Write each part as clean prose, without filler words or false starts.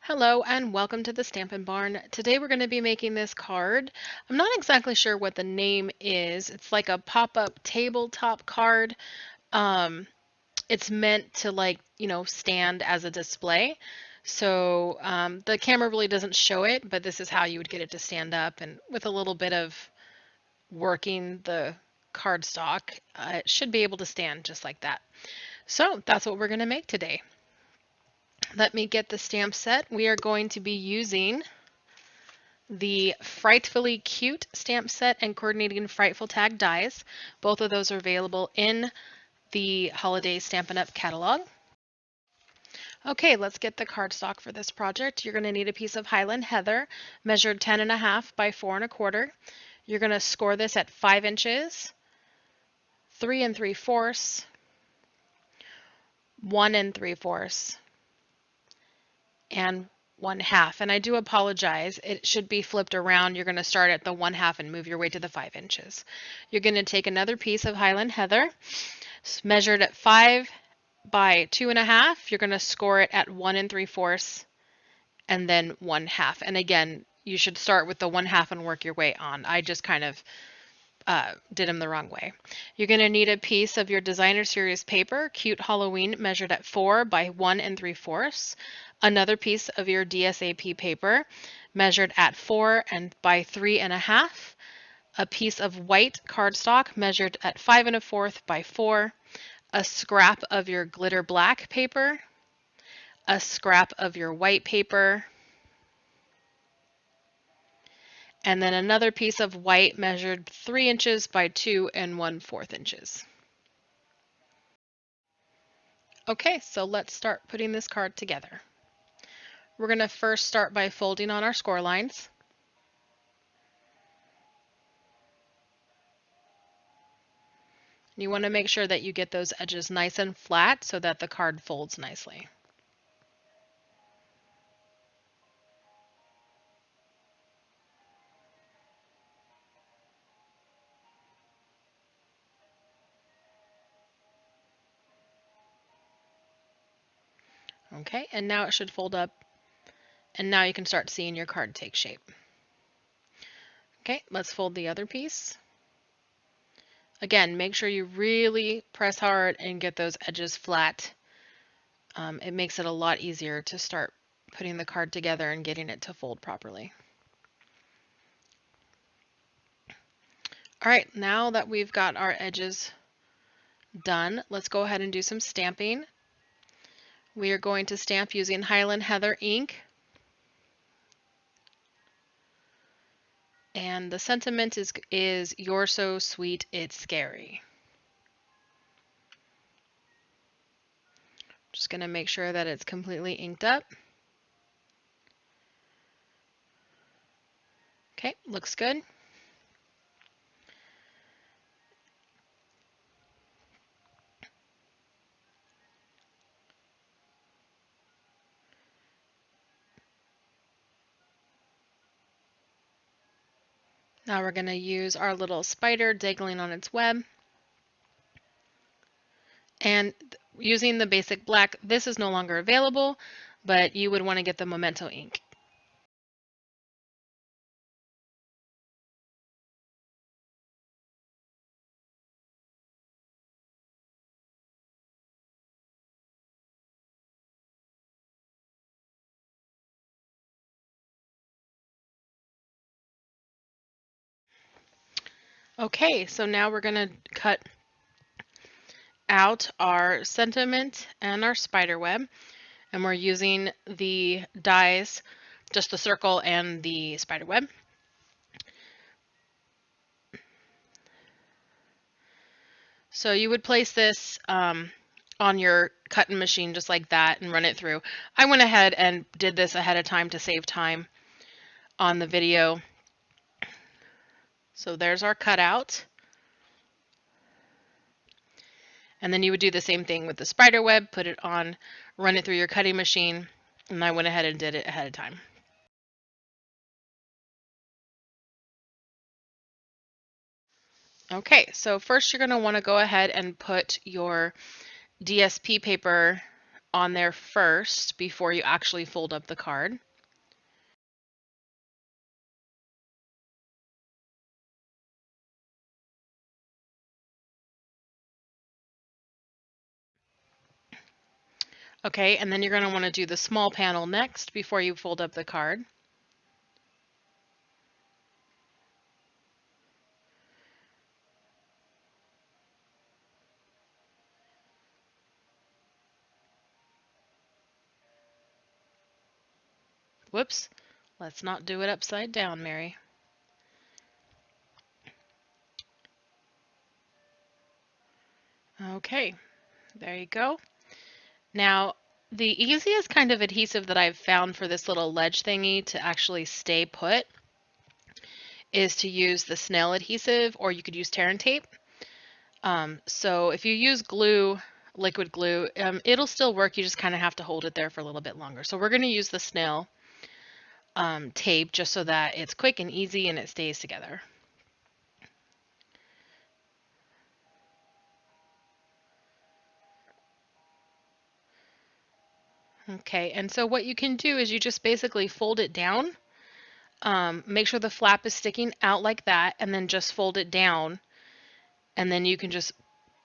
Hello and welcome to the Stampin' Barn. Today we're going to be making this card. I'm not exactly sure what the name is. It's like a pop-up tabletop card. Um, it's meant to stand as a display. So the camera really doesn't show it, but this is how you would get it to stand up. And with a little bit of working the cardstock, it should be able to stand just like that. So that's what we're going to make today. Let me get the stamp set. We are going to be using the Frightfully Cute stamp set and coordinating Frightful tag dies. Both of those are available in the Holiday Stampin' Up catalog. Okay, let's get the cardstock for this project. You're going to need a piece of Highland Heather measured 10.5 by 4 1/4. You're going to score this at 5 inches, 3 3/4, 1 3/4, and 1/2. And I do apologize, it should be flipped around. You're going to start at the 1/2 and move your way to the 5 inches. You're going to take another piece of Highland Heather measured at 5 by 2 1/2. You're going to score it at 1 3/4 and then 1/2. And again, you should start with the 1/2 and work your way on. I just kind of did them the wrong way. You're going to need a piece of your designer series paper, Cute Halloween, measured at 4 by 1 3/4. Another piece of your DSAP paper, measured at 4 and by 3 1/2. A piece of white cardstock, measured at 5 1/4 by 4. A scrap of your glitter black paper. A scrap of your white paper. And then another piece of white measured 3 inches by 2 1/4 inches. Okay, so let's start putting this card together. We're going to first start by folding on our score lines. You want to make sure that you get those edges nice and flat so that the card folds nicely. Okay, and now it should fold up, and now you can start seeing your card take shape. Okay, let's fold the other piece. Again, make sure you really press hard and get those edges flat. It makes it a lot easier to start putting the card together and getting it to fold properly. All right, now that we've got our edges done, let's go ahead and do some stamping. We are going to stamp using Highland Heather ink. And the sentiment is "You're so sweet, it's scary." Just going to make sure that it's completely inked up. Okay, looks good. Now we're going to use our little spider diggling on its web. And using the basic black, this is no longer available, but you would want to get the Memento ink. Okay, so now we're going to cut out our sentiment and our spider web, and we're using the dies, just the circle and the spider web. So you would place this on your cutting machine just like that and run it through. I went ahead and did this ahead of time to save time on the video. So there's our cutout. And then you would do the same thing with the spider web, put it on, run it through your cutting machine, and I went ahead and did it ahead of time. Okay, so first you're going to want to go ahead and put your DSP paper on there first before you actually fold up the card. Okay, and then you're going to want to do the small panel next before you fold up the card. Whoops, let's not do it upside down, Mary. Okay, there you go. Now, the easiest kind of adhesive that I've found for this little ledge thingy to actually stay put is to use the snail adhesive, or you could use tear and tape. So if you use glue, liquid glue, it'll still work. You just kind of have to hold it there for a little bit longer. So we're going to use the snail tape just so that it's quick and easy and it stays together. Okay, and so what you can do is you just basically fold it down. Make sure the flap is sticking out like that, and then just fold it down. And then you can just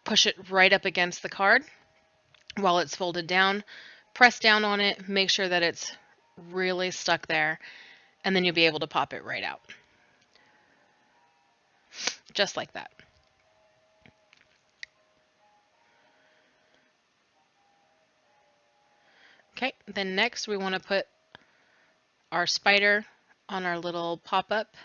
push it right up against the card while it's folded down. Press down on it, make sure that it's really stuck there, and then you'll be able to pop it right out. Just like that. Okay, then next we want to put our spider on our little pop-up.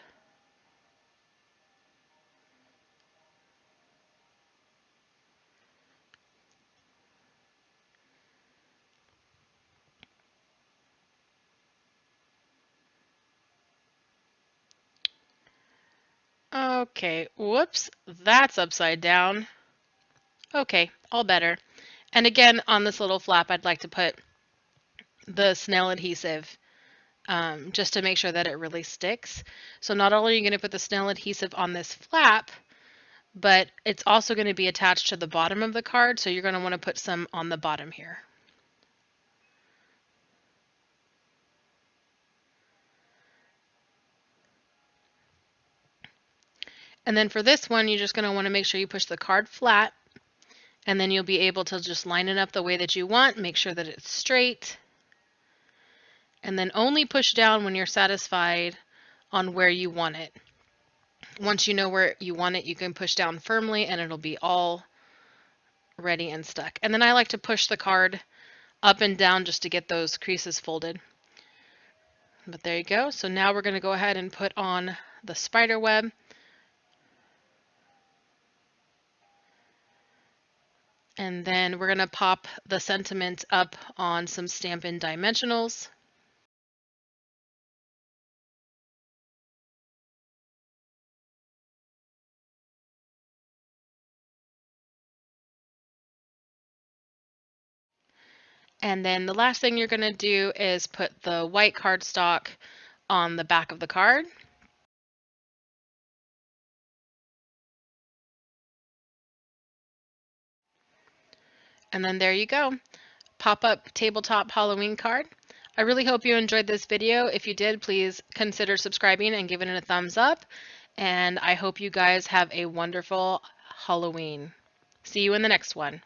Okay, whoops, that's upside down. Okay, all better. And again, on this little flap, I'd like to put the snail adhesive just to make sure that it really sticks. So not only are you going to put the snail adhesive on this flap, but it's also going to be attached to the bottom of the card, so you're going to want to put some on the bottom here. And then for this one, you're just going to want to make sure you push the card flat, and then you'll be able to just line it up the way that you want, make sure that it's straight, and then only push down when you're satisfied on where you want it. Once you know where you want it, you can push down firmly and it'll be all ready and stuck. And then I like to push the card up and down just to get those creases folded. But there you go. So now we're going to go ahead and put on the spider web. And then we're going to pop the sentiment up on some Stampin' Dimensionals. And then the last thing you're going to do is put the white cardstock on the back of the card. And then there you go. Pop-up tabletop Halloween card. I really hope you enjoyed this video. If you did, please consider subscribing and giving it a thumbs up. And I hope you guys have a wonderful Halloween. See you in the next one.